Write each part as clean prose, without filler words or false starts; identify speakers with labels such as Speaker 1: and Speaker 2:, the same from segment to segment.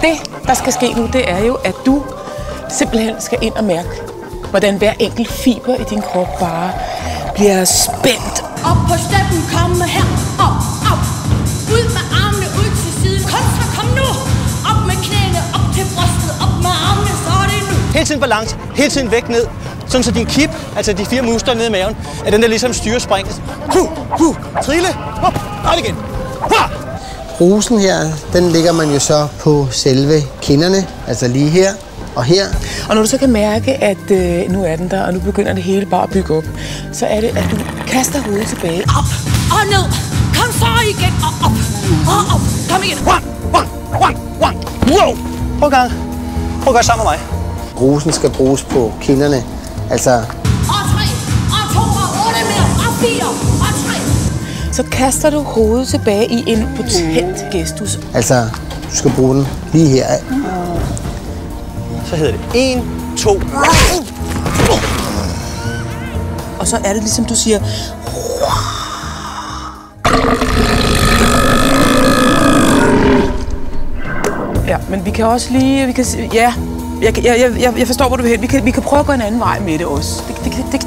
Speaker 1: det, der skal ske nu, det er jo, at du simpelthen skal ind og mærke, hvordan hver enkelt fiber i din krop bare bliver spændt.
Speaker 2: Op på steppen, komme her, op, op. Ud med armene, ud til siden. Kom nu! Op med knæene, op til brystet, op med armene, så er det nu.
Speaker 3: Hele tiden balance, hele tiden væk ned. Sådan så din kip, altså de 4 muskler nede i maven, er den der ligesom styrer springet. Trille, hop, op igen.
Speaker 4: Rosen her, den lægger man jo så på selve kinderne, altså lige her og her.
Speaker 1: Og når du så kan mærke, at nu er den der, og nu begynder det hele bare at bygge op, så er det, at du kaster hovedet tilbage.
Speaker 2: Op og ned. Kom så igen og op. Og op. Kom igen.
Speaker 3: One. Wow. Prøv at gøre sammen med mig.
Speaker 4: Rosen skal bruges på kinderne, altså...
Speaker 2: Og 3, og 2, og 8 mere, og 4, og 3.
Speaker 1: Så kaster du hovedet tilbage i en potent gestus.
Speaker 4: Altså, du skal bruge den lige her.
Speaker 3: Så hedder det 1, 2...
Speaker 1: Og så er det ligesom du siger... Ja, men vi kan også lige... Ja, jeg forstår, hvor du vil hen. Vi kan prøve at gå en anden vej med det også.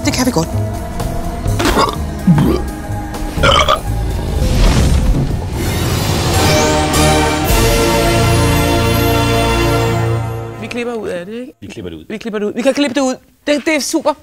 Speaker 1: Det kan vi godt. Vi klipper ud af det, ikke?
Speaker 3: Vi klipper det ud.
Speaker 1: Vi klipper det ud. Vi kan klippe det ud. Det er super.